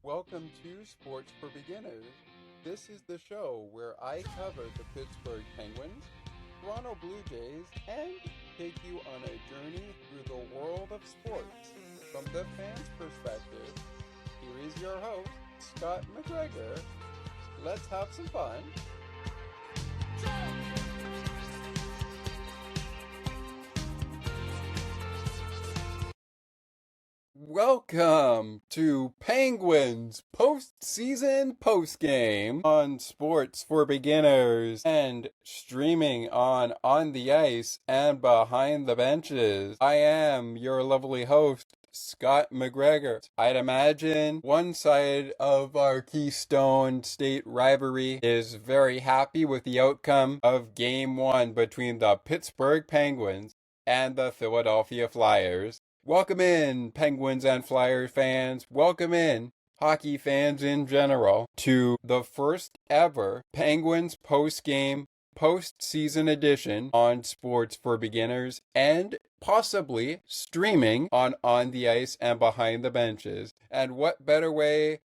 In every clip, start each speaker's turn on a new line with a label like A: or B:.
A: Welcome to Sports for Beginners. This is the show where I cover the Pittsburgh Penguins, Toronto Blue Jays, and take you on a journey through the world of sports. From the fans' perspective, here is your host, Scott McGregor. Let's have some fun. Welcome to Penguins Postseason Postgame on Sports for Beginners and streaming on the Ice and Behind the Benches. I am your lovely host, Scott McGregor. I'd imagine one side of our Keystone State Rivalry is very happy with the outcome of Game 1 between the Pittsburgh Penguins and the Philadelphia Flyers. Welcome in, Penguins and Flyers fans. Welcome in, hockey fans in general, to the first ever Penguins post-game, postseason edition on Sports for Beginners and possibly streaming on the Ice and Behind the Benches. And what better way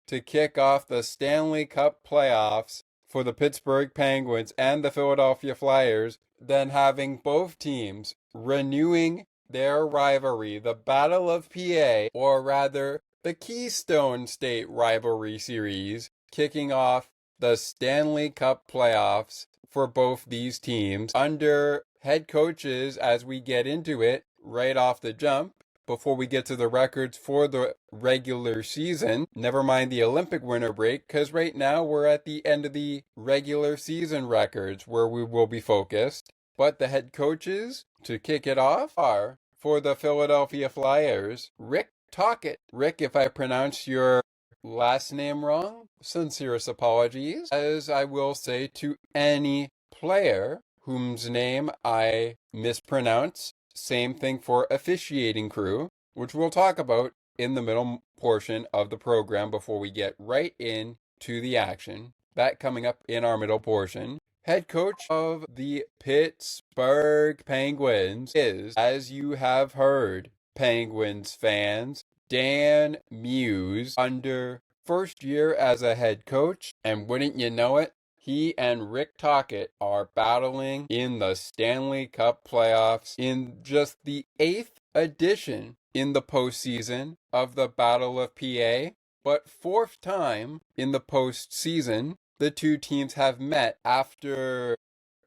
A: to kick off the Stanley Cup Playoffs for the Pittsburgh Penguins and the Philadelphia Flyers than having both teams renewing their rivalry, the Battle of PA, or rather, the Keystone State Rivalry Series, kicking off the Stanley Cup Playoffs for both these teams under head coaches as we get into it right off the jump. Before we get to the records for the regular season, never mind the Olympic winter break, because right now we're at the end of the regular season records where we will be focused. But the head coaches, to kick it off, are, for the Philadelphia Flyers, Rick Tocchet. Rick, if I pronounce your last name wrong, sincerest apologies, as I will say to any player whose name I mispronounce. Same thing for officiating crew, which we'll talk about in the middle portion of the program before we get right into the action. That coming up in our middle portion. Head coach of the Pittsburgh Penguins is, as you have heard, Penguins fans, Dan Muse, under first year as a head coach, and wouldn't you know it, he and Rick Tocchet are battling in the Stanley Cup Playoffs in just the 8th edition in the postseason of the Battle of PA, but 4th time in the postseason the two teams have met after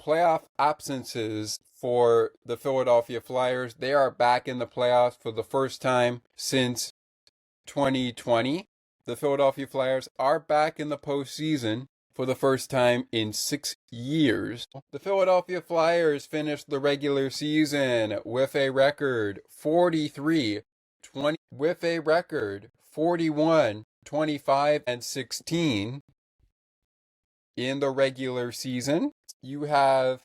A: playoff absences for the Philadelphia Flyers. They are back in the playoffs for the first time since 2020. The Philadelphia Flyers are back in the postseason for the first time in 6 years. The Philadelphia Flyers finished the regular season with a record 43-20, with a record 41-25-16. In the regular season, you have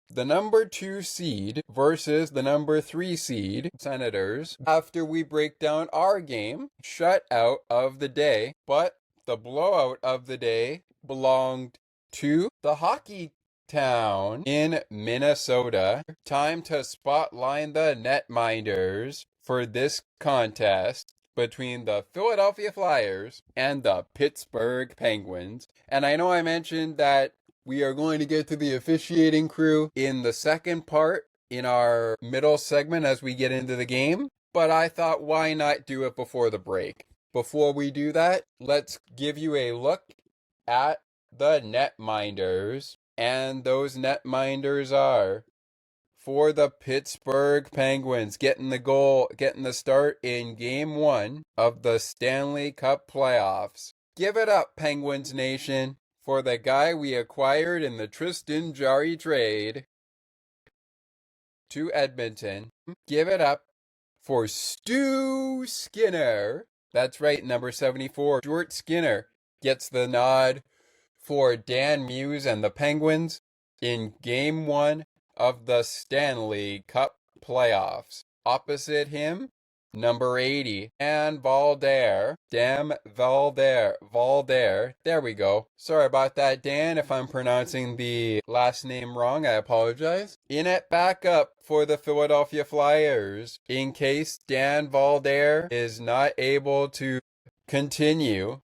A: the number 2 seed versus the number 3 seed, Senators. After we break down our game, shutout of the day, but the blowout of the day belonged to the Hockey Town in Minnesota. Time to spotlight the netminders for this contest between the Philadelphia Flyers and the Pittsburgh Penguins. And I know I mentioned that we are going to get to the officiating crew in the second part in our middle segment as we get into the game, but I thought why not do it before the break? Before we do that, let's give you a look at the netminders. And those netminders are, for the Pittsburgh Penguins, getting the start in Game 1 of the Stanley Cup Playoffs. Give it up, Penguins Nation, for the guy we acquired in the Tristan Jarry trade to Edmonton. Give it up for Stuart Skinner. That's right, number 74. Stuart Skinner gets the nod for Dan Muse and the Penguins in Game 1 of the Stanley Cup Playoffs. Opposite him, number 80, Dan Valdar. Valdar. There we go. Sorry about that, Dan, if I'm pronouncing the last name wrong. I apologize. In at backup for the Philadelphia Flyers, in case Dan Valdar is not able to continue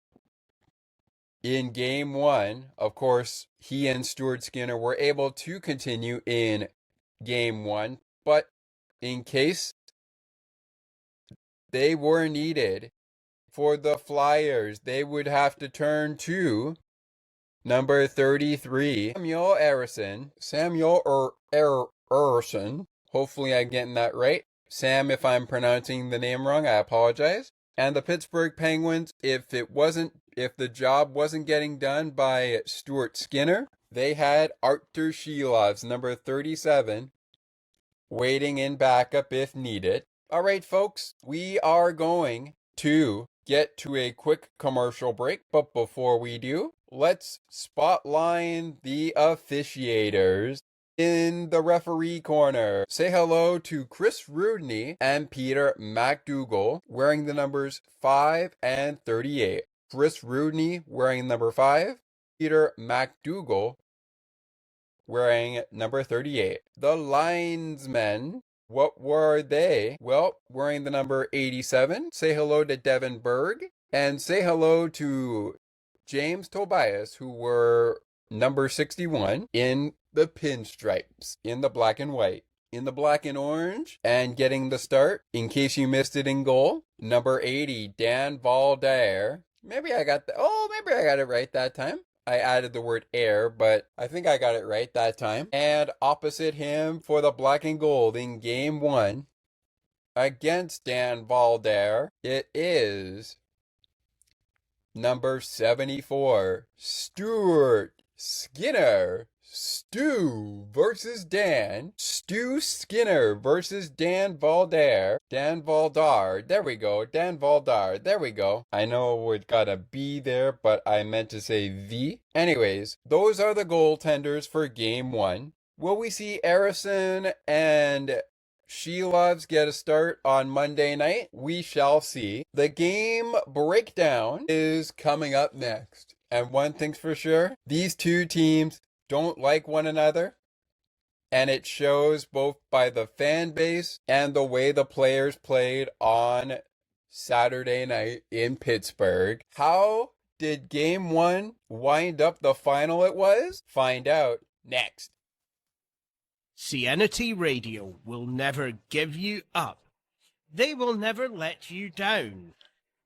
A: in game one. Of course, he and Stuart Skinner were able to continue in game one, but in case they were needed for the Flyers, they would have to turn to number 33, Samuel Erison. Hopefully I'm getting that right. Sam, if I'm pronouncing the name wrong, I apologize. And the Pittsburgh Penguins, if the job wasn't getting done by Stuart Skinner, they had Artur Shilov's number 37 waiting in backup if needed. All right, folks, we are going to get to a quick commercial break, but before we do, let's spotlight the officiators in the referee corner. Say hello to Chris Rudney and Peter MacDougall wearing the numbers 5 and 38. Chris Rudney wearing number 5, Peter MacDougall wearing number 38. The linesmen, what were they? Well, wearing the number 87. Say hello to Devin Berg and say hello to James Tobias, who were number 61 in the pinstripes, in the black and white. In the black and orange, and getting the start, in case you missed it in goal, number 80, Dan Valdar. Maybe I got it right that time. I added the word air, but I think I got it right that time. And opposite him for the black and gold in game one against Dan Valdar, it is number 74, Stuart Skinner. Stu versus Dan. Stu Skinner versus Dan Valdar. Dan Valdar. There we go. Dan Valdar. There we go. I know it got a B there, but I meant to say V. Anyways, those are the goaltenders for game one. Will we see Erison and Shilovs get a start on Monday night? We shall see. The game breakdown is coming up next. And one thing's for sure, these two teams don't like one another, and it shows both by the fan base and the way the players played on Saturday night in Pittsburgh. How did game one wind up the final it was? Find out next.
B: CNT Radio will never give you up. They will never let you down,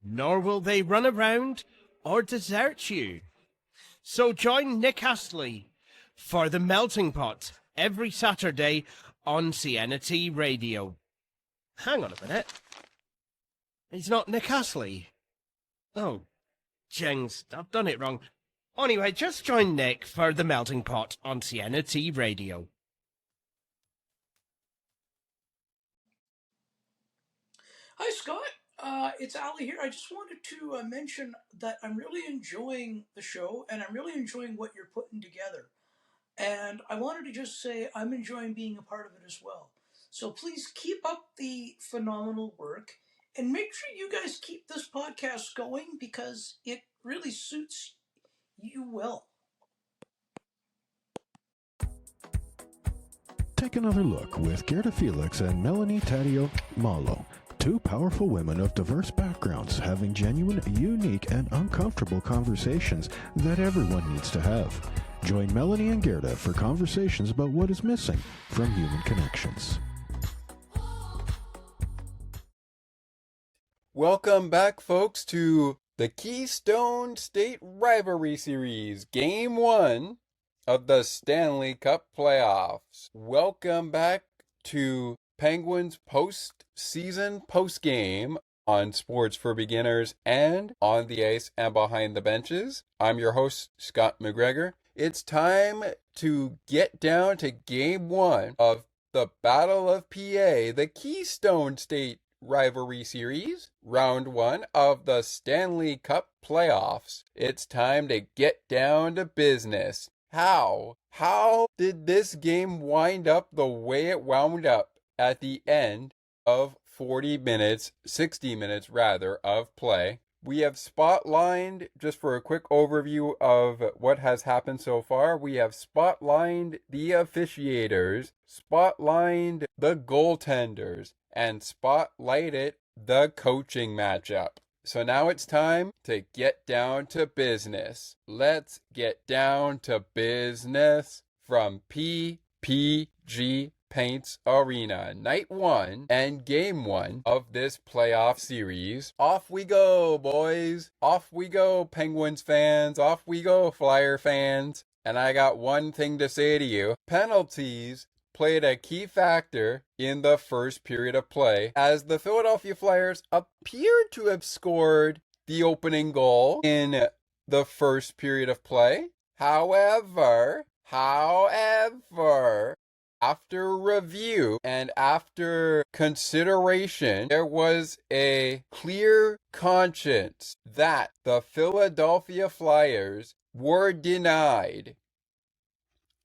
B: nor will they run around or desert you. So join Nick Astley for The Melting Pot every Saturday on CNT Radio. Hang on a minute. He's not Nick Astley. Oh, jings, I've done it wrong. Anyway, just join Nick for The Melting Pot on CNT Radio.
C: Hi, Scott. It's Ali here. I just wanted to mention that I'm really enjoying the show, and I'm really enjoying what you're putting together. And I wanted to just say I'm enjoying being a part of it as well. So please keep up the phenomenal work, and make sure you guys keep this podcast going because it really suits you well.
D: Take another look with Gerda Felix and Melanie Taddeo Malo. Two powerful women of diverse backgrounds having genuine, unique, and uncomfortable conversations that everyone needs to have. Join Melanie and Gerda for conversations about what is missing from human connections.
A: Welcome back, folks, to the Keystone State Rivalry Series, Game 1 of the Stanley Cup Playoffs. Welcome back to Penguins Postseason Postgame on Sports for Beginners and on the ice and behind the benches. I'm your host, Scott McGregor. It's time to get down to Game 1 of the Battle of PA, the Keystone State Rivalry Series, Round 1 of the Stanley Cup Playoffs. It's time to get down to business. How did this game wind up the way it wound up at the end of 60 minutes rather, of play? We have spotlined, just for a quick overview of what has happened so far, we have spotlined the officiators, spotlined the goaltenders, and spotlighted the coaching matchup. So now it's time to get down to business. Let's get down to business from PPG Paints Arena. Night 1 and Game 1 of this playoff series. Off we go, boys. Off we go, Penguins fans. Off we go, Flyer fans. And I got one thing to say to you. Penalties played a key factor in the first period of play, as the Philadelphia Flyers appeared to have scored the opening goal in the first period of play. However, after review and after consideration, there was a clear conscience that the Philadelphia Flyers were denied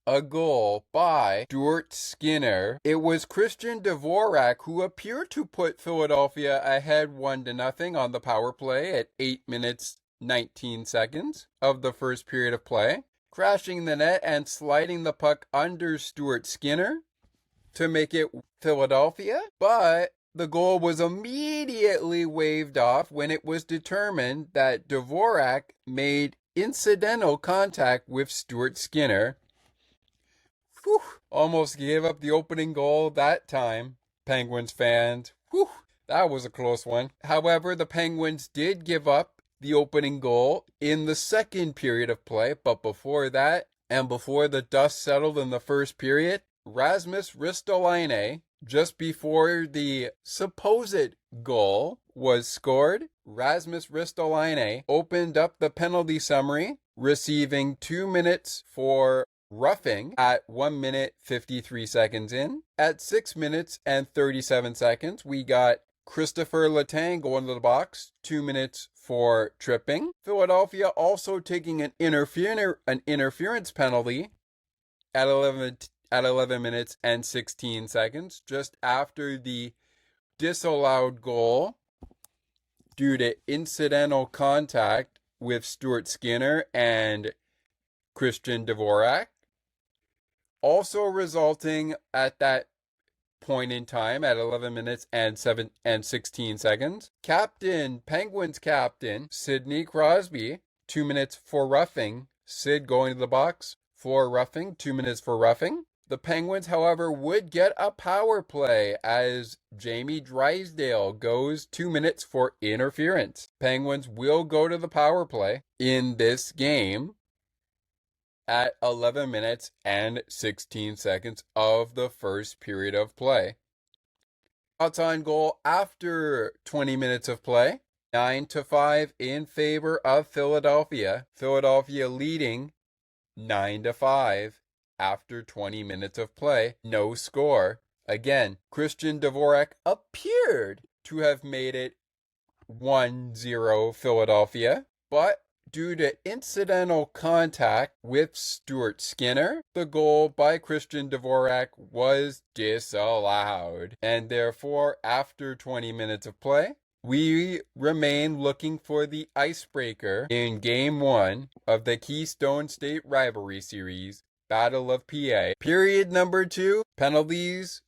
A: a goal by Stuart Skinner. It was Christian Dvorak who appeared to put Philadelphia ahead 1-0 on the power play at 8 minutes 19 seconds of the first period of play, crashing the net and sliding the puck under Stuart Skinner to make it Philadelphia. But the goal was immediately waved off when it was determined that Dvorak made incidental contact with Stuart Skinner. Whew, almost gave up the opening goal that time, Penguins fans. Whew, that was a close one. However, the Penguins did give up the opening goal in the second period of play, but before that, and before the dust settled in the first period, Rasmus Ristolainen, just before the supposed goal was scored, Rasmus Ristolainen opened up the penalty summary, receiving 2 minutes for roughing at 1 minute 53 seconds in. At 6 minutes and 37 seconds, we got Christopher Letang going to the box, 2 minutes for tripping. Philadelphia also taking an interference penalty at 11 minutes and 16 seconds, just after the disallowed goal due to incidental contact with Stuart Skinner and Christian Dvorak. Also resulting at that point in time at 11 minutes and 16 seconds. Penguins captain, Sidney Crosby, 2 minutes for roughing. Sid going to the box for roughing, 2 minutes for roughing. The Penguins, however, would get a power play as Jamie Drysdale goes 2 minutes for interference. Penguins will go to the power play in this game at 11 minutes and 16 seconds of the first period of play. Shots on goal after 20 minutes of play, 9-5 in favor of Philadelphia. Philadelphia leading 9-5 after 20 minutes of play. No score. Again, Christian Dvorak appeared to have made it 1-0 Philadelphia, but due to incidental contact with Stuart Skinner, the goal by Christian Dvorak was disallowed. And therefore, after 20 minutes of play, we remain looking for the icebreaker in Game 1 of the Keystone State Rivalry Series, Battle of PA. Period number 2, penalties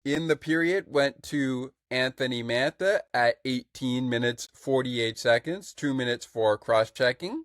A: in the period went to Anthony Mantha at 18 minutes 48 seconds, 2 minutes for cross-checking.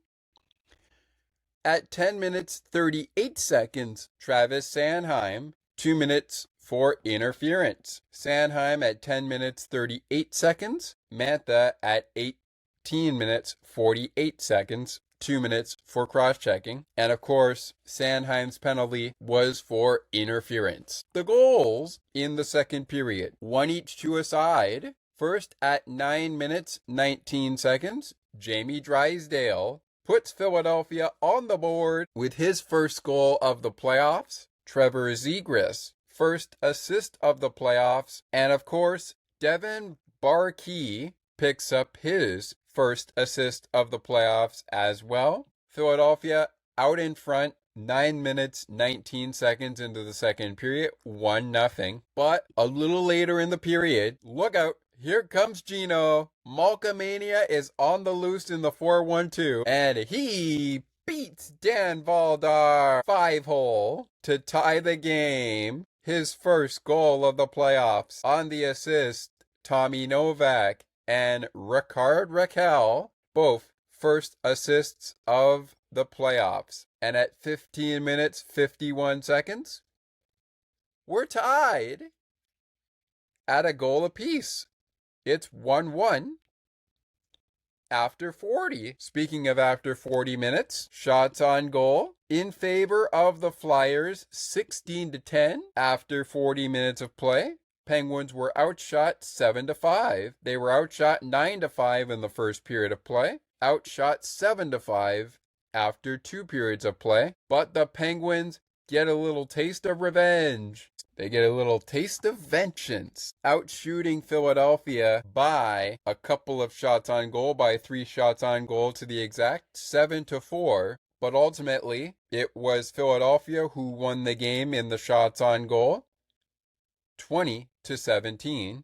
A: At 10 minutes 38 seconds, Travis Sanheim, 2 minutes for interference. Sanheim at 10 minutes 38 seconds, Mantha at 18 minutes 48 seconds, 2 minutes for cross-checking. And of course, Sanheim's penalty was for interference. The goals in the second period, one each to a side. First, at 9 minutes 19 seconds, Jamie Drysdale puts Philadelphia on the board with his first goal of the playoffs. Trevor Zegras, first assist of the playoffs. And of course, Devin Barkey picks up his first assist of the playoffs as well. Philadelphia out in front, 9 minutes, 19 seconds into the second period, 1-0. But a little later in the period, look out, here comes Gino. Malkamania is on the loose in the 4-1-2, and he beats Dan Valdar 5-hole to tie the game. His first goal of the playoffs. On the assist, Tommy Novak. and Ricard Raquel, both first assists of the playoffs. And at 15 minutes, 51 seconds, we're tied at a goal apiece. It's 1-1 after 40. Speaking of after 40 minutes, shots on goal in favor of the Flyers, 16-10 after 40 minutes of play. Penguins were outshot 7-5. They were outshot 9-5 in the first period of play. Outshot 7-5 after 2 periods of play. But the Penguins get a little taste of revenge. They get a little taste of vengeance, outshooting Philadelphia by a couple of shots on goal, by 3 shots on goal to the exact, 7-4. But ultimately, it was Philadelphia who won the game in the shots on goal, 20-17.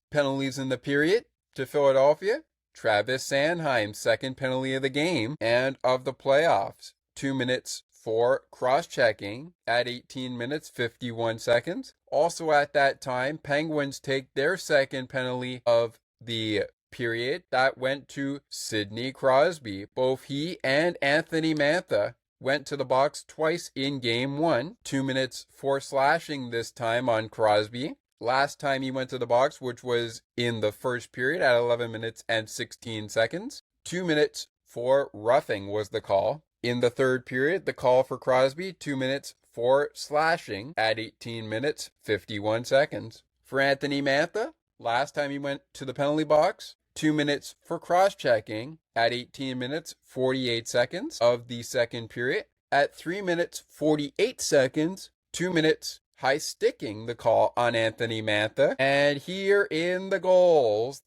A: Penalties in the period to Philadelphia. Travis Sanheim's second penalty of the game and of the playoffs. 2 minutes for cross-checking at 18 minutes 51 seconds. Also at that time, Penguins take their second penalty of the period. That went to Sidney Crosby. Both he and Anthony Mantha went to the box twice in Game 1. 2 minutes for slashing this time on Crosby. Last time he went to the box, which was in the first period at 11 minutes and 16 seconds. 2 minutes for roughing was the call. In the third period, the call for Crosby, 2 minutes for slashing at 18 minutes, 51 seconds. For Anthony Mantha, last time he went to the penalty box, 2 minutes for cross-checking at 18 minutes, 48 seconds of the second period. At 3 minutes, 48 seconds, 2 minutes high-sticking the call on Anthony Mantha. And here in the goals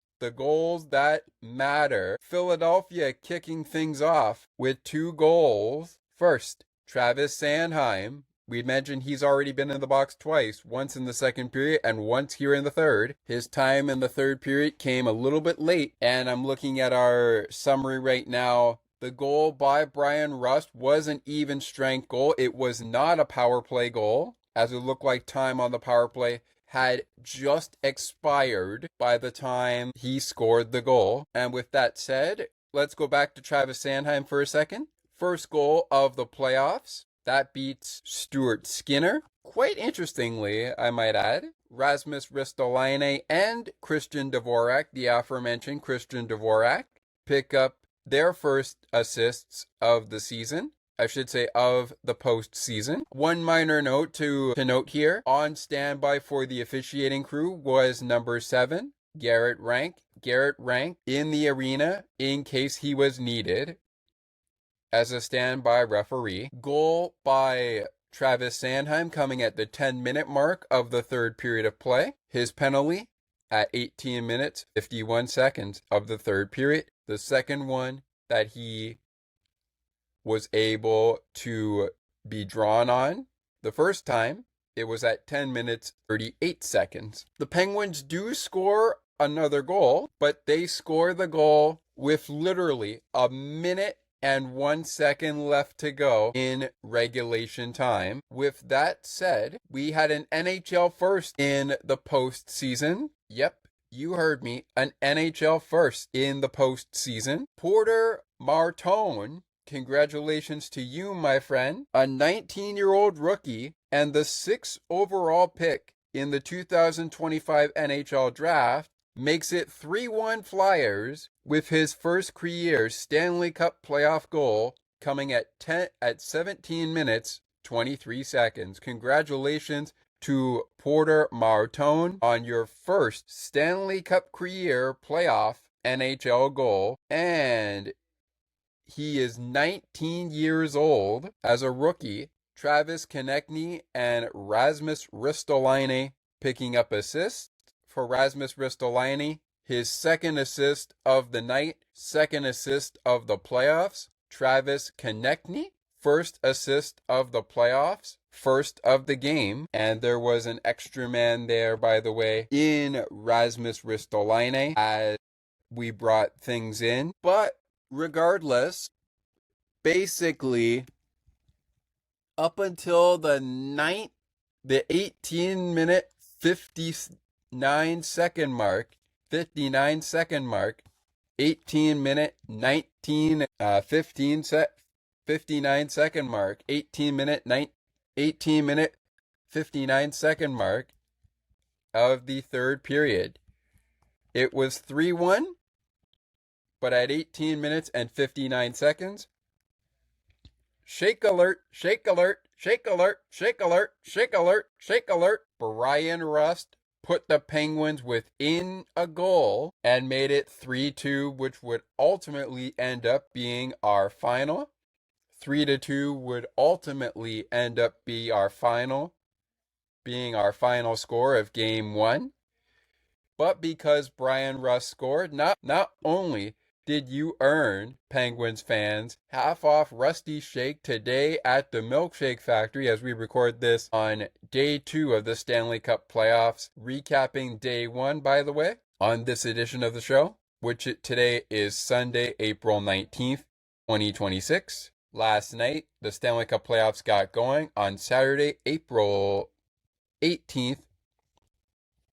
A: that matter. Philadelphia kicking things off with 2 goals. First, Travis Sanheim. We'd mentioned he's already been in the box twice, once in the second period and once here in the third. His time in the third period came a little bit late, and I'm looking at our summary right now. The goal by Brian Rust was an even strength goal. It was not a power play goal, as it looked like time on the power play had just expired by the time he scored the goal. And with that said, let's go back to Travis Sanheim for a second. First goal of the playoffs. That beats Stuart Skinner. Quite interestingly, I might add, Rasmus Ristolainen and Christian Dvorak, the aforementioned Christian Dvorak, pick up their first assists of the season. I should say of the postseason. One minor note to note here, on standby for the officiating crew was number 7, Garrett Rank. Garrett Rank in the arena in case he was needed as a standby referee. Goal by Travis Sanheim coming at the 10-minute mark of the third period of play. His penalty at 18 minutes, 51 seconds of the third period. The second one that he was able to be drawn on. The first time, it was at 10 minutes, 38 seconds. The Penguins do score another goal, but they score the goal with literally a minute and 1 second left to go in regulation time. With that said, we had an NHL first in the postseason. Yep, you heard me, an NHL first in the postseason. Porter Martone, congratulations to you, my friend. A 19-year-old rookie and the 6th overall pick in the 2025 NHL draft makes it 3-1 Flyers with his first career Stanley Cup playoff goal coming at 17 minutes 23 seconds. Congratulations to Porter Martone on your first Stanley Cup career playoff NHL goal, and he is 19 years old as a rookie. Travis Konechny and Rasmus Ristolainen picking up assists. For Rasmus Ristolainen, his second assist of the night, second assist of the playoffs. Travis Konechny, first assist of the playoffs, first of the game. And there was an extra man there, by the way, in Rasmus Ristolainen as we brought things in. But regardless, basically, up until the 18-minute, 59-second mark, 59-second mark, 18-minute 59-second mark, 18-minute 59-second mark of the third period. It was 3-1, but at 18 minutes and 59 seconds, shake alert, shake alert, shake alert, shake alert, shake alert, shake alert, Brian Rust put the Penguins within a goal and made it 3-2, which would ultimately end up being our final. 3-2 would ultimately end up being our final score of game 1. But because Brian Rust scored, not only did you earn, Penguins fans, half off Rusty Shake today at the Milkshake Factory as we record this on day 2 of the Stanley Cup Playoffs, recapping day 1, by the way, on this edition of the show, which today is Sunday, April 19th, 2026. Last night, the Stanley Cup Playoffs got going on Saturday, April 18th,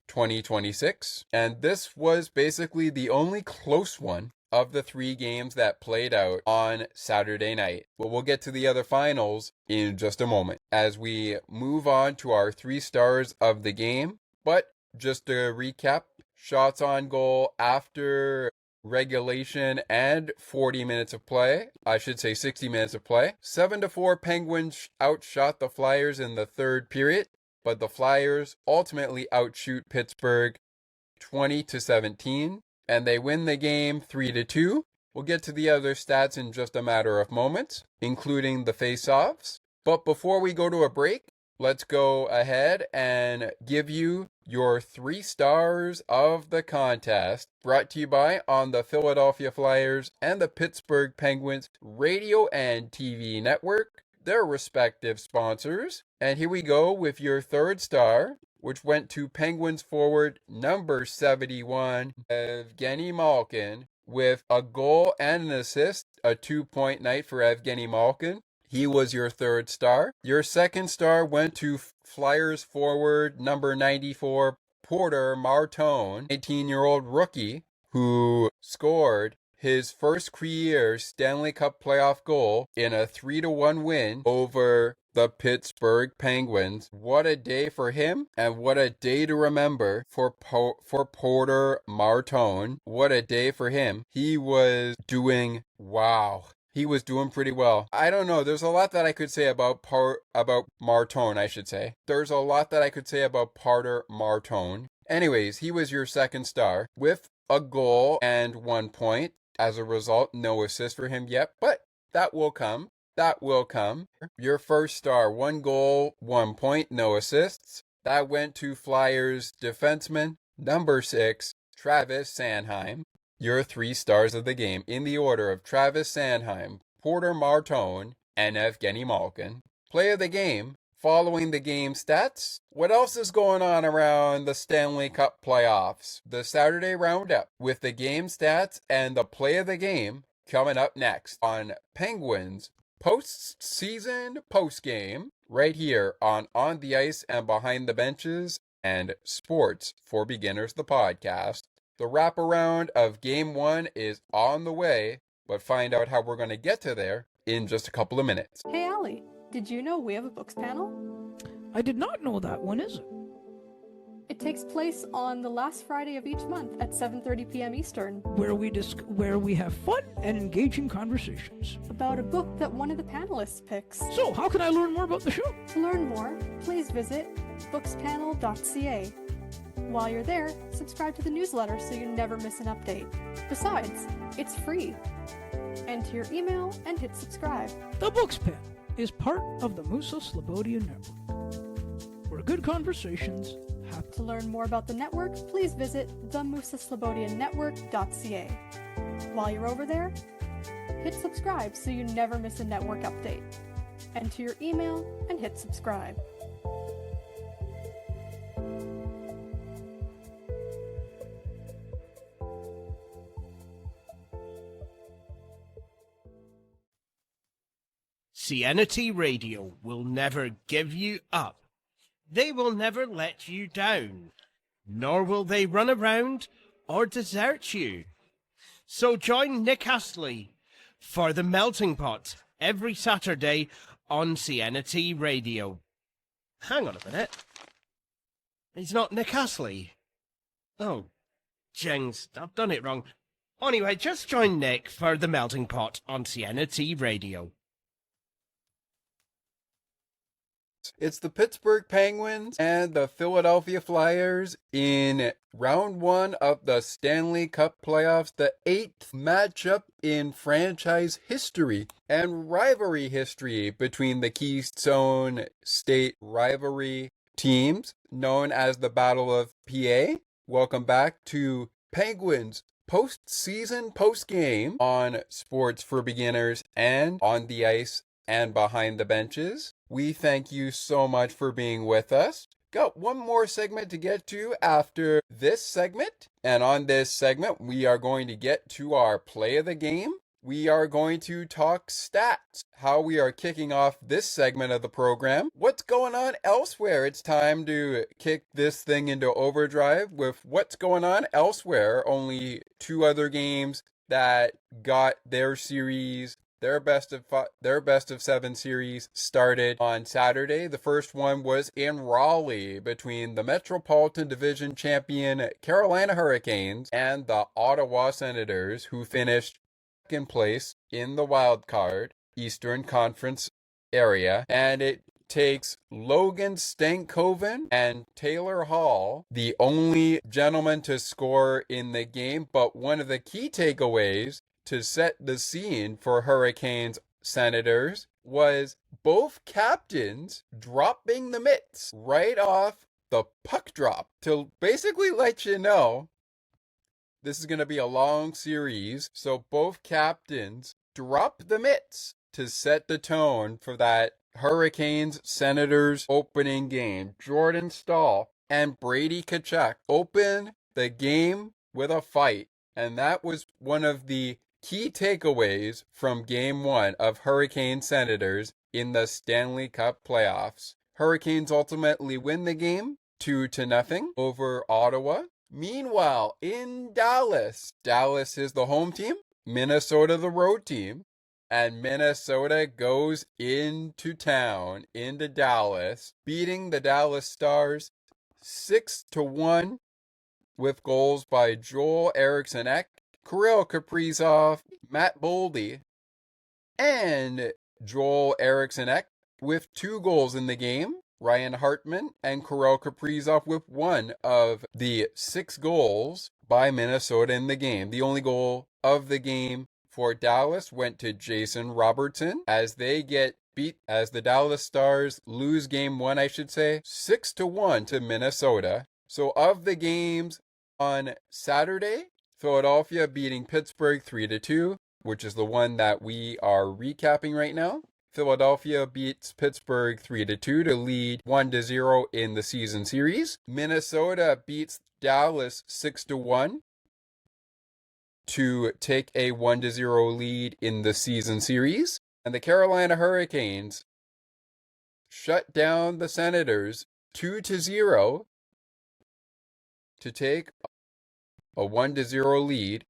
A: 2026, and this was basically the only close one of the 3 games that played out on Saturday night. But we'll get to the other finals in just a moment as we move on to our 3 stars of the game. But just to recap, shots on goal after regulation and 40 minutes of play. I should say 60 minutes of play. 7-4 Penguins outshot the Flyers in the third period, but the Flyers ultimately outshoot Pittsburgh 20-17. And they win the game 3-2. We'll get to the other stats in just a matter of moments, including the face-offs. But before we go to a break, let's go ahead and give you your 3 stars of the contest, brought to you by on the Philadelphia Flyers and the Pittsburgh Penguins radio and TV network, their respective sponsors. And here we go with your 3rd star, which went to Penguins forward number 71, Evgeny Malkin, with a goal and an assist, a 2-point night for Evgeny Malkin. He was your 3rd star. Your 2nd star went to Flyers forward number 94, Porter Martone, 18-year-old rookie who scored his first career Stanley Cup playoff goal in a 3-1 win over the Pittsburgh Penguins. What a day for him, and what a day to remember for Porter Martone. What a day for him. He was doing He was doing pretty well. I don't know. There's a lot that I could say about Martone, I should say. There's a lot that I could say about Porter Martone. Anyways, he was your 2nd star with a goal and 1 point. As a result, no assist for him yet, but that will come. That will come. Your 1st star, 1 goal, 1 point, no assists. That went to Flyers defenseman, number 6, Travis Sanheim. Your 3 stars of the game in the order of Travis Sanheim, Porter Martone, and Evgeny Malkin. Play of the game, following the game stats. What else is going on around the Stanley Cup playoffs? The Saturday roundup with the game stats and the play of the game coming up next on Penguins Postseason Postgame, right here on the Ice and Behind the Benches and Sports for Beginners, the podcast. The wraparound of Game 1 is on the way, but find out how we're going to get to there in just a couple of minutes.
E: Hey Allie, did you know we have a books panel?
F: I did not know that. When is it?
E: It takes place on the last Friday of each month at 7:30 p.m. Eastern.
F: Where we have fun and engaging conversations.
E: About a book that one of the panelists picks.
F: So, how can I learn more about the show?
E: To learn more, please visit bookspanel.ca. While you're there, subscribe to the newsletter so you never miss an update. Besides, it's free. Enter your email and hit subscribe.
F: The Books Pen is part of the Musa Slobodian Network, where good conversations happen.
E: To learn more about the network, please visit themusaslobodiannetwork.ca. While you're over there, hit subscribe so you never miss a network update. Enter your email and hit subscribe.
B: CNT Radio will never give you up. They will never let you down. Nor will they run around or desert you. So join Nick Astley for The Melting Pot every Saturday on CNT Radio. Hang on a minute. He's not Nick Astley. Oh, jings, I've done it wrong. Anyway, just join Nick for The Melting Pot on CNT Radio.
A: It's the Pittsburgh Penguins and the Philadelphia Flyers in round one of the Stanley Cup Playoffs, the 8th matchup in franchise history and rivalry history between the Keystone State Rivalry teams, known as the Battle of PA. Welcome back to Penguins Postseason Postgame on Sports for Beginners and On the Ice and Behind the Benches. We thank you so much for being with us. Got one more segment to get to after this segment. And on this segment, we are going to get to our play of the game. We are going to talk stats, how we are kicking off this segment of the program. What's going on elsewhere? It's time to kick this thing into overdrive with what's going on elsewhere. Only 2 other games that got their series. Their best of 7 series started on Saturday. The first one was in Raleigh between the Metropolitan Division champion Carolina Hurricanes and the Ottawa Senators, who finished second place in the wild card Eastern Conference area. And it takes Logan Stankoven and Taylor Hall, the only gentleman to score in the game, but one of the key takeaways to set the scene for Hurricanes Senators was both captains dropping the mitts right off the puck drop to basically let you know this is going to be a long series. So both captains dropped the mitts to set the tone for that Hurricanes Senators opening game. Jordan Stahl and Brady Tkachuk open the game with a fight, and that was one of the key takeaways from Game 1 of Hurricane Senators in the Stanley Cup Playoffs. Hurricanes ultimately win the game 2-0 over Ottawa. Meanwhile, in Dallas is the home team, Minnesota the road team, and Minnesota goes into town, into Dallas, beating the Dallas Stars 6-1 with goals by Joel Eriksson-Ek, Kirill Kaprizov, Matt Boldy, and Joel Eriksson-Ek with 2 goals in the game. Ryan Hartman and Kirill Kaprizov with 1 of the 6 goals by Minnesota in the game. The only goal of the game for Dallas went to Jason Robertson as they get beat, as the Dallas Stars lose game 1, 6-1 to Minnesota. So of the games on Saturday, Philadelphia beating Pittsburgh 3-2, which is the one that we are recapping right now. Philadelphia beats Pittsburgh 3-2 to lead 1-0 in the season series. Minnesota beats Dallas 6-1 to take a 1-0 lead in the season series. And the Carolina Hurricanes shut down the Senators 2-0 to take a 1-0 lead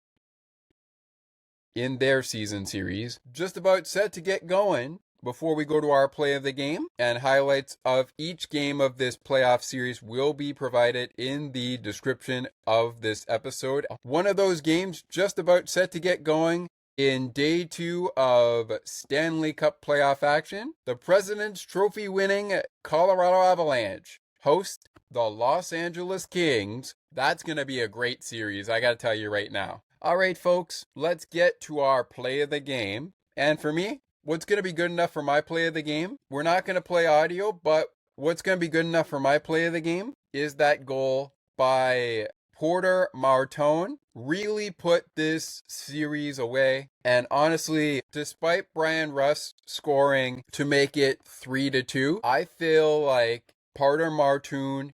A: in their season series. Just about set to get going. Before we go to our play of the game, and highlights of each game of this playoff series will be provided in the description of this episode. One of those games just about set to get going in day 2 of Stanley Cup playoff action. The President's Trophy winning Colorado Avalanche host the Los Angeles Kings. That's going to be a great series, I got to tell you right now. All right, folks, let's get to our play of the game. And for me, what's going to be good enough for my play of the game? We're not going to play audio, but what's going to be good enough for my play of the game is that goal by Porter Martone. Really put this series away. And honestly, despite Brian Rust scoring to make it 3-2, I feel like Porter Martone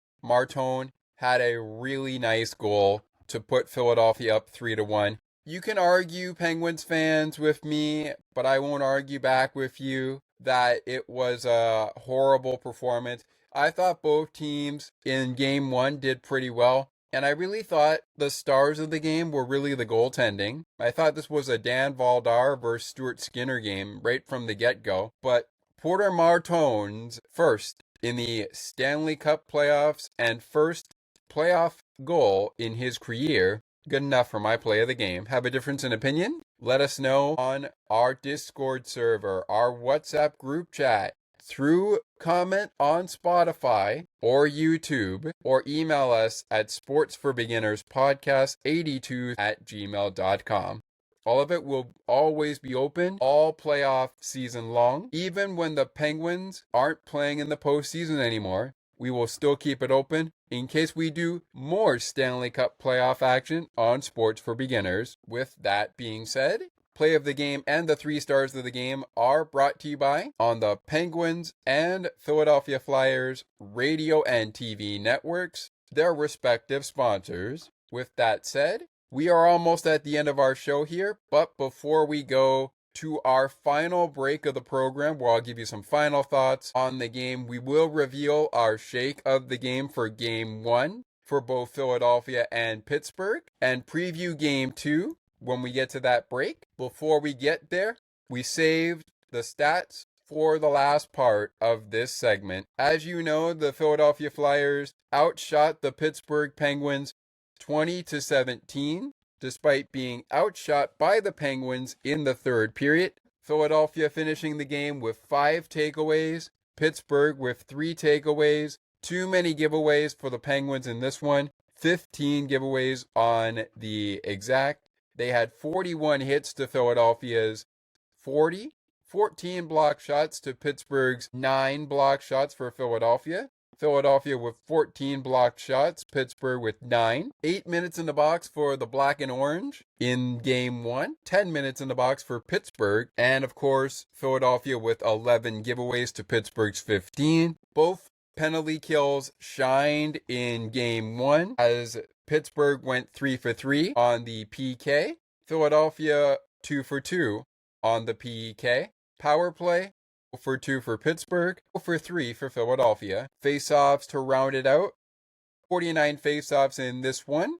A: had a really nice goal to put Philadelphia up 3-1. You can argue, Penguins fans, with me, but I won't argue back with you that it was a horrible performance. I thought both teams in Game 1 did pretty well. And I really thought the stars of the game were really the goaltending. I thought this was a Dan Valdar versus Stuart Skinner game right from the get-go. But Porter Martone's first in the Stanley Cup Playoffs and first playoff goal in his career, good enough for my play of the game. Have a difference in opinion? Let us know on our Discord server, our WhatsApp group chat, through comment on Spotify or YouTube, or email us at sportsforbeginnerspodcast82@gmail.com. All of it will always be open all playoff season long. Even when the Penguins aren't playing in the postseason anymore, we will still keep it open in case we do more Stanley Cup playoff action on Sports for Beginners. With that being said, play of the game and the 3 stars of the game are brought to you by on the Penguins and Philadelphia Flyers radio and TV networks, their respective sponsors. With that said, we are almost at the end of our show here, but before we go to our final break of the program, where I'll give you some final thoughts on the game, we will reveal our shake of the game for Game 1 for both Philadelphia and Pittsburgh, and preview Game 2 when we get to that break. Before we get there, we saved the stats for the last part of this segment. As you know, the Philadelphia Flyers outshot the Pittsburgh Penguins 20-17, despite being outshot by the Penguins in the third period. Philadelphia finishing the game with 5 takeaways, Pittsburgh with 3 takeaways. Too many giveaways for the Penguins in this one. 15 giveaways on the exact. They had 41 hits to Philadelphia's 40, 14 block shots to Pittsburgh's 9 block shots for Philadelphia. Philadelphia with 14 blocked shots, Pittsburgh with 9. 8 minutes in the box for the black and orange in Game 1. 10 minutes in the box for Pittsburgh. And of course, Philadelphia with 11 giveaways to Pittsburgh's 15. Both penalty kills shined in Game 1 as Pittsburgh went 3 for 3 on the PK. Philadelphia 2 for 2 on the PK. Power play, 0 for 2 for Pittsburgh, 0 for 3 for Philadelphia. Face-offs to round it out. 49 face-offs in this one.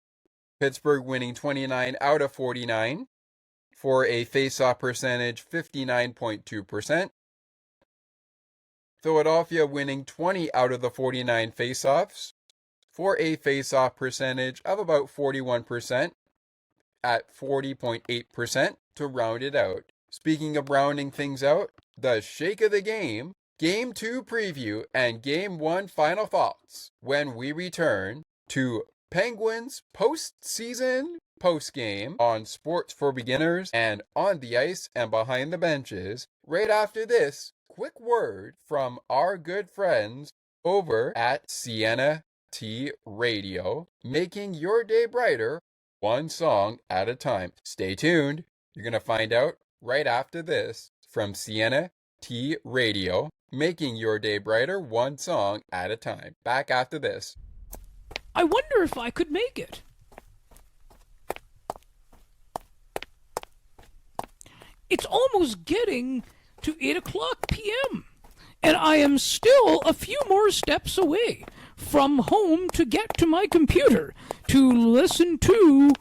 A: Pittsburgh winning 29 out of 49 for a face-off percentage 59.2%. Philadelphia winning 20 out of the 49 face-offs for a face-off percentage of about 41% at 40.8% to round it out. Speaking of rounding things out, the shake of the game, Game 2 preview, and Game 1 final thoughts when we return to Penguins postseason postgame on Sports for Beginners and on the ice and behind the benches. Right after this, quick word from our good friends over at Sienna T Radio, making your day brighter one song at a time. Stay tuned. You're going to find out right after this from Sienna T Radio, making your day brighter one song at a time. Back after this.
F: I wonder if I could make it. It's almost getting to 8 o'clock p.m., and I am still a few more steps away from home to get to my computer to listen to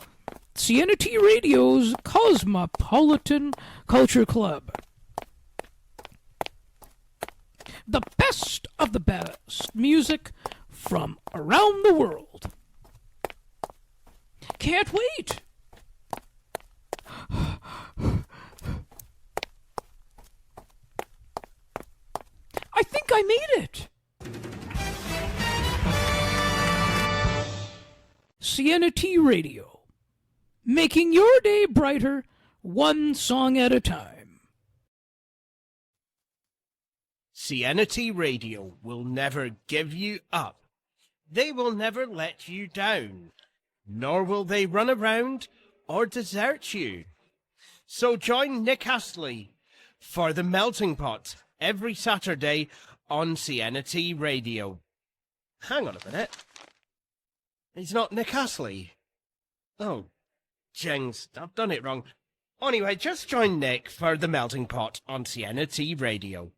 F: Sienna T Radio's Cosmopolitan Culture Club. The best of the best music from around the world. Can't wait. I think I made it. Sienna T Radio, making your day brighter one song at a time.
B: Sienna T Radio will never give you up. They will never let you down, nor will they run around or desert you. So join Nick Astley for The Melting Pot every Saturday on Sienna T Radio. Hang on a minute. He's not Nick Astley. Oh, jings, I've done it wrong. Anyway, just join Nick for The Melting Pot on Sienna T Radio.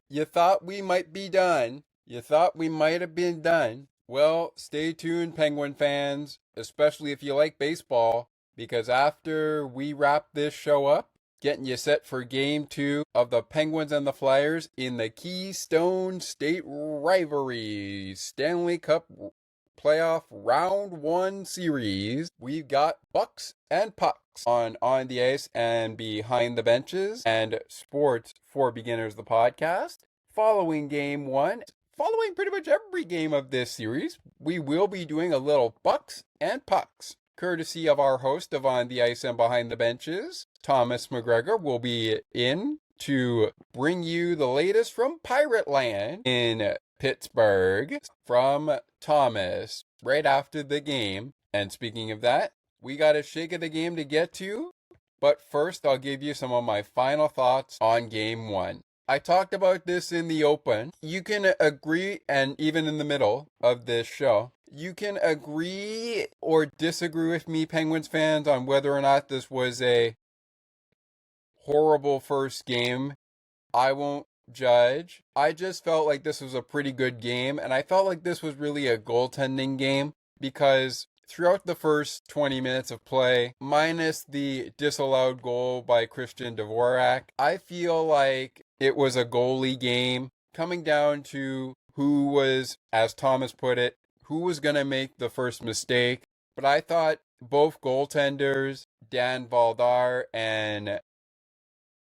A: You thought we might be done, You thought we might have been done. Well, stay tuned, Penguin fans, especially if you like baseball, because after we wrap this show up, getting you set for Game 2 of the Penguins and the Flyers in the Keystone State Rivalry Stanley Cup Playoff Round 1 Series, we've got Bucks and Pucks on the ice and behind the benches, and Sports for Beginners, the podcast. Following Game 1, following pretty much every game of this series, we will be doing a little Bucks and Pucks. Courtesy of our host of On the Ice and Behind the Benches, Thomas McGregor will be in to bring you the latest from Pirate Land in Pittsburgh from Thomas right after the game. And speaking of that, we got a shake of the game to get to, but first I'll give you some of my final thoughts on Game 1. I talked about this in the open. You can agree, and even in the middle of this show, you can agree or disagree with me, Penguins fans, on whether or not this was a horrible first game. I won't judge. I just felt like this was a pretty good game, and I felt like this was really a goaltending game because throughout the first 20 minutes of play, minus the disallowed goal by Christian Dvorak, I feel like it was a goalie game coming down to who was, as Thomas put it, who was going to make the first mistake. But I thought both goaltenders, Dan Valdar and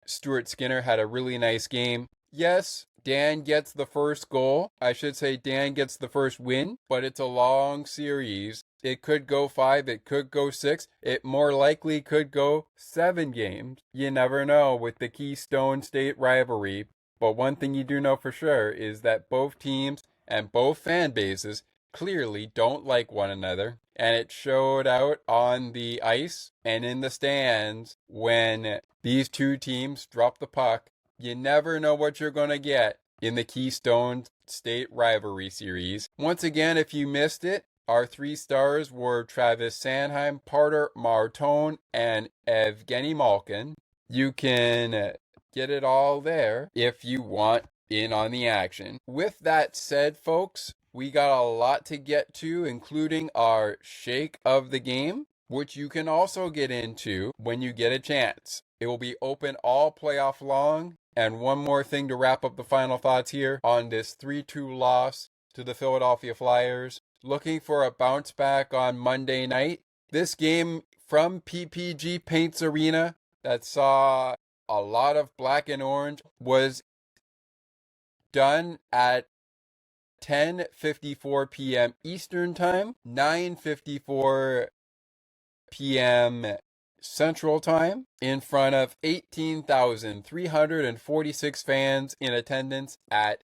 A: Stuart Skinner, had a really nice game. Yes, Dan gets the first goal. I should say Dan gets the first win, but it's a long series. It could go 5, it could go 6, it more likely could go 7 games. You never know with the Keystone State Rivalry. But one thing you do know for sure is that both teams and both fan bases clearly don't like one another. And it showed out on the ice and in the stands when these two teams drop the puck. You never know what you're going to get in the Keystone State Rivalry Series. Once again, if you missed it, our 3 stars were Travis Sanheim, Porter Martone, and Evgeny Malkin. You can get it all there if you want in on the action. With that said, folks, we got a lot to get to, including our shake of the game, which you can also get into when you get a chance. It will be open all playoff long. And one more thing to wrap up the final thoughts here on this 3-2 loss to the Philadelphia Flyers. Looking for a bounce back on Monday night. This game from PPG Paints Arena that saw a lot of black and orange was done at 10:54 p.m. Eastern Time, 9:54 p.m. Central Time, in front of 18,346 fans in attendance at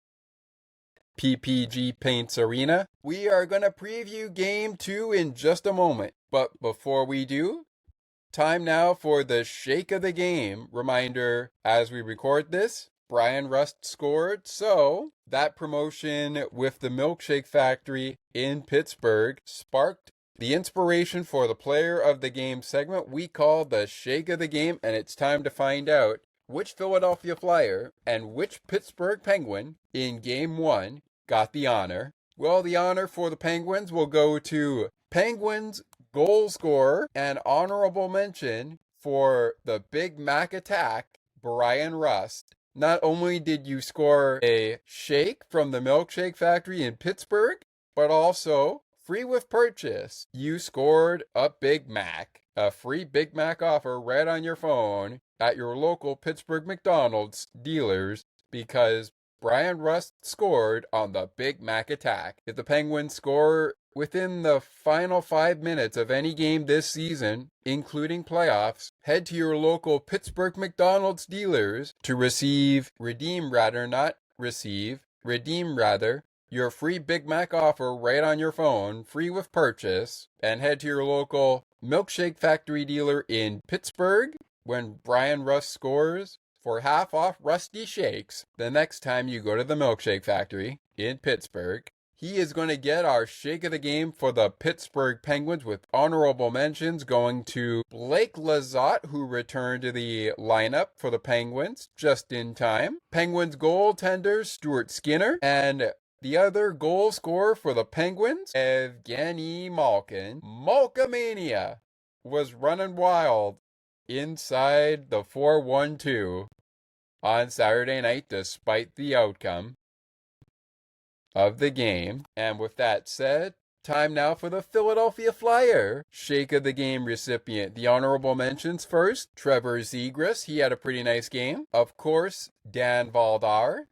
A: PPG Paints Arena. We are going to preview Game 2 in just a moment, but before we do, time now for the shake of the game. Reminder, as we record this, Brian Rust scored, so that promotion with the Milkshake Factory in Pittsburgh sparked the inspiration for the player of the game segment we call the shake of the game, and it's time to find out which Philadelphia Flyer and which Pittsburgh Penguin in Game 1 got the honor. Well, the honor for the Penguins will go to Penguins goal scorer and honorable mention for the Big Mac attack, Brian Rust. Not only did you score a shake from the Milkshake Factory in Pittsburgh, but also free with purchase, you scored a Big Mac. A free Big Mac offer right on your phone at your local Pittsburgh McDonald's dealers because Brian Rust scored on the Big Mac attack. If the Penguins score within the final 5 minutes of any game this season, including playoffs, head to your local Pittsburgh McDonald's dealers to redeem your free Big Mac offer right on your phone, free with purchase, and head to your local Milkshake Factory dealer in Pittsburgh when Brian Rust scores for half off Rusty Shakes the next time you go to the Milkshake Factory in Pittsburgh. He is going to get our shake of the game for the Pittsburgh Penguins with honorable mentions going to Blake Lizotte, who returned to the lineup for the Penguins just in time. Penguins goaltender Stuart Skinner and The other goal scorer for the Penguins, Evgeny Malkin, Malkamania, was running wild inside the 4-1-2 on Saturday night despite the outcome of the game. And with that said, time now for the Philadelphia Flyer Shake of the Game recipient. The honorable mentions first, Trevor Zegras. He had a pretty nice game. Of course, Dan Valdar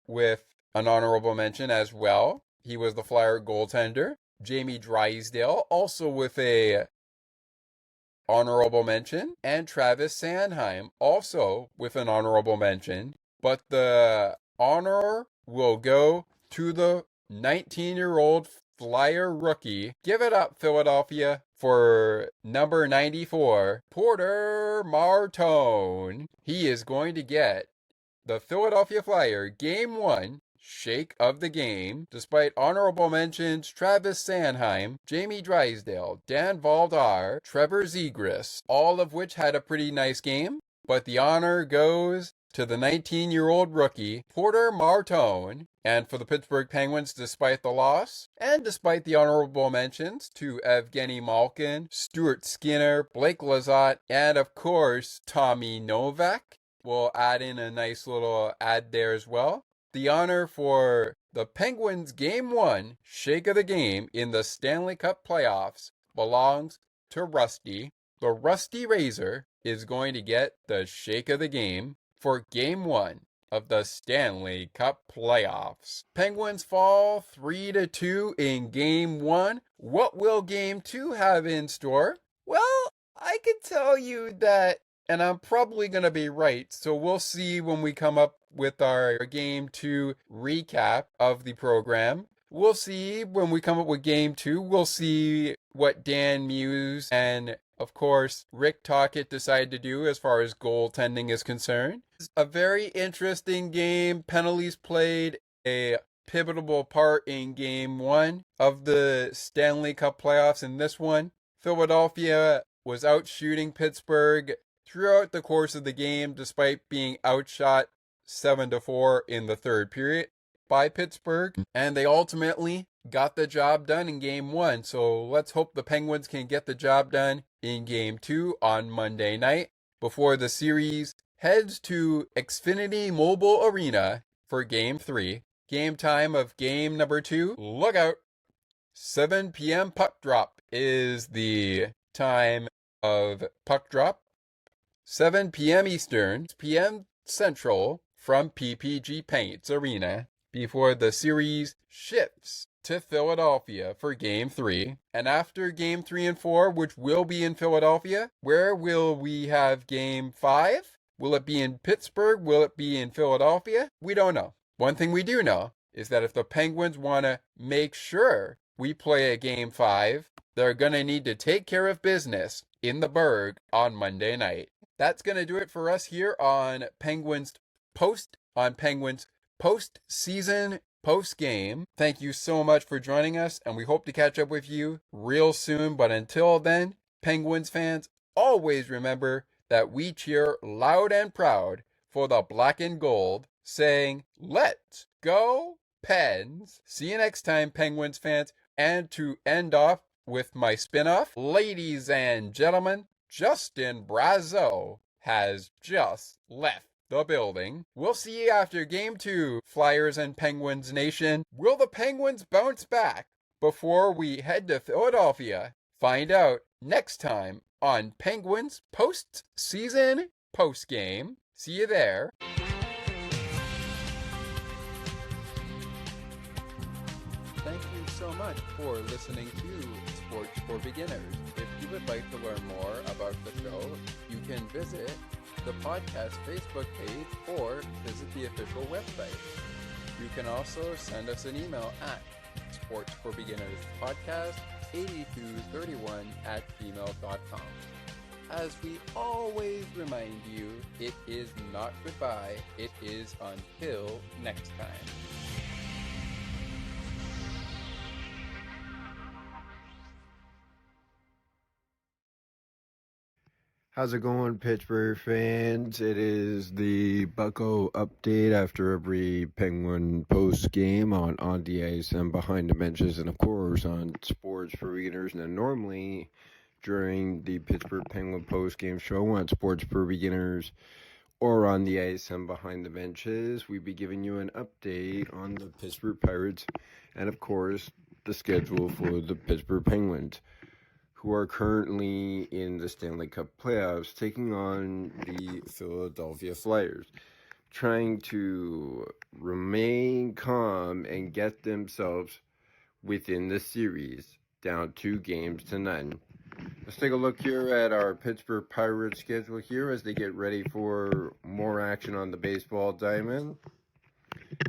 A: with an honorable mention as well. He was the Flyer goaltender. Jamie Drysdale also with a honorable mention. And Travis Sanheim also with an honorable mention. But the honor will go to the 19-year-old Flyer rookie. Give it up, Philadelphia, for number 94, Porter Martone. He is going to get the Philadelphia Flyer Game 1 Shake of the Game, despite honorable mentions Travis Sanheim, Jamie Drysdale, Dan Valdar, Trevor Zegras, all of which had a pretty nice game. But the honor goes to the 19-year-old rookie, Porter Martone. And for the Pittsburgh Penguins, despite the loss, and despite the honorable mentions to Evgeny Malkin, Stuart Skinner, Blake Lizotte, and of course, Tommy Novak. We'll add in a nice little ad there as well. The honor for the Penguins Game 1 Shake of the Game in the Stanley Cup Playoffs belongs to Rusty. The Rusty Razor is going to get the Shake of the Game for Game 1 of the Stanley Cup Playoffs. Penguins fall 3-2 in Game 1. What will Game 2 have in store? Well, I can tell you that, and I'm probably going to be right, so we'll see when we come up with our Game 2 recap of the program. We'll see when we come up with Game 2. We'll see what Dan Muse and, of course, Rick Tocchet decide to do as far as goaltending is concerned. It's a very interesting game. Penalties played a pivotal part in Game 1 of the Stanley Cup Playoffs. In this one, Philadelphia was out shooting Pittsburgh throughout the course of the game, despite being outshot 7-4 in the third period by Pittsburgh, and they ultimately got the job done in Game 1. So let's hope the Penguins can get the job done in Game 2 on Monday night before the series heads to Xfinity Mobile Arena for Game 3. Game time of Game number 2. Look out! 7 p.m. puck drop is the time of puck drop. 7 p.m. Eastern, p.m. Central from PPG Paints Arena before the series shifts to Philadelphia for Game 3. And after Game 3 and 4, which will be in Philadelphia, where will we have Game 5? Will it be in Pittsburgh? Will it be in Philadelphia? We don't know. One thing we do know is that if the Penguins want to make sure we play a Game 5, they're going to need to take care of business in the Burgh on Monday night. That's going to do it for us here on Penguins Postseason Post-Game. Thank you so much for joining us, and we hope to catch up with you real soon. But until then, Penguins fans, always remember that we cheer loud and proud for the black and gold, saying, "Let's go Pens!" See you next time, Penguins fans. And to end off with my spin-off, ladies and gentlemen, Justin Brazeau has just left the building. We'll see you after Game 2, Flyers and Penguins Nation. Will the Penguins bounce back before we head to Philadelphia? Find out next time on Penguins Postseason Postgame. See you there. Thank you so much for listening to Sports for Beginners. If you would like to learn more about the show, you can visit the podcast Facebook page or visit the official website. You can also send us an email at sportsforbeginners podcast8231@gmail.com. As we always remind you, it is not goodbye, it is until next time.
G: How's it going, Pittsburgh fans? It is the Bucko update after every Penguin post game on the ice and behind the benches, and of course on Sports for Beginners. Now, normally during the Pittsburgh Penguin post game show on Sports for Beginners or on the ice and behind the benches, we'd be giving you an update on the Pittsburgh Pirates and, of course, the schedule for the Pittsburgh Penguins, who are currently in the Stanley Cup Playoffs, taking on the Philadelphia Flyers, trying to remain calm and get themselves within the series, down 2-0. Let's take a look here at our Pittsburgh Pirates schedule here as they get ready for more action on the baseball diamond.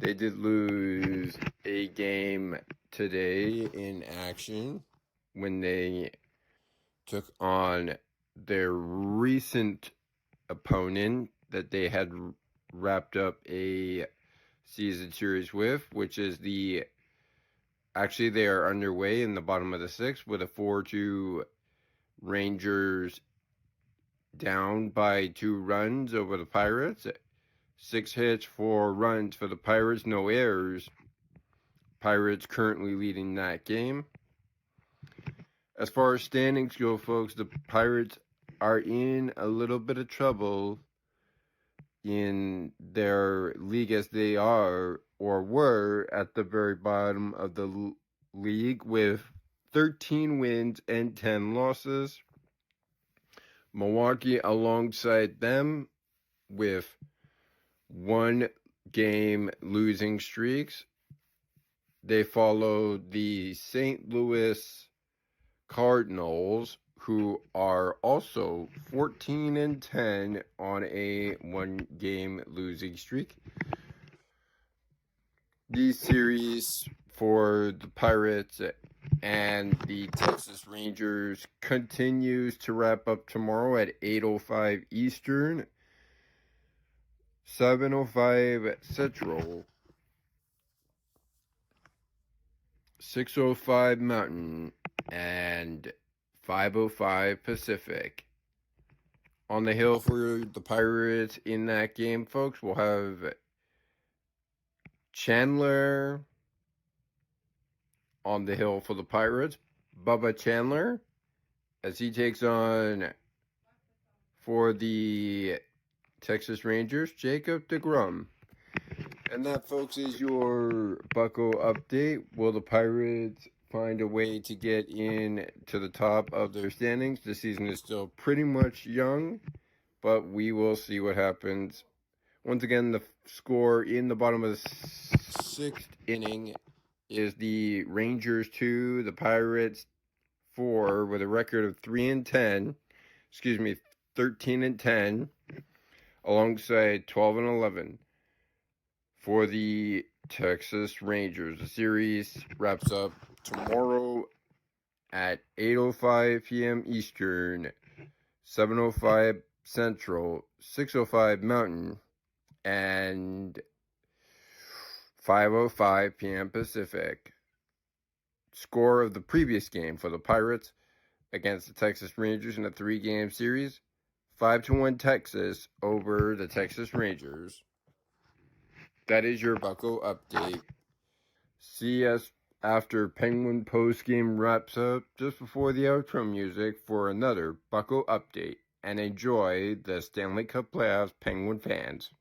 G: They did lose a game today in action when they took on their recent opponent that they had wrapped up a season series with, which is actually they are underway in the bottom of the sixth with a 4-2 Rangers down by 2 runs over the Pirates. 6 hits, 4 runs for the Pirates, no errors. Pirates currently leading that game. As far as standings go, folks, the Pirates are in a little bit of trouble in their league as they are or were at the very bottom of the league with 13 wins and 10 losses. Milwaukee alongside them with 1-game losing streaks. They follow the St. Louis Cardinals, who are also 14-10 on a 1-game losing streak. The series for the Pirates and the Texas Rangers continues to wrap up tomorrow at 8:05 Eastern, 7:05 Central, 6:05 Mountain, and 5:05 Pacific. On the hill for the Pirates in that game, folks, we'll have Chandler on the hill for the Pirates. Bubba Chandler, as he takes on for the Texas Rangers, Jacob deGrom. And that, folks, is your Bucko update. Will the Pirates find a way to get in to the top of their standings? The season is still pretty much young, but we will see what happens. Once again, the score in the bottom of the 6th inning is the Rangers 2, the Pirates 4, with a record of 13-10, alongside 12-11 for the Texas Rangers. The series wraps up tomorrow at 8:05 p.m. Eastern, 7:05 Central, 6:05 Mountain, and 5:05 p.m. Pacific. Score of the previous game for the Pirates against the Texas Rangers in a 3-game series, 5-1 Texas over the Texas Rangers. That is your Bucko update. See us after Penguin postgame wraps up just before the outro music for another Bucko update. And enjoy the Stanley Cup Playoffs, Penguin fans.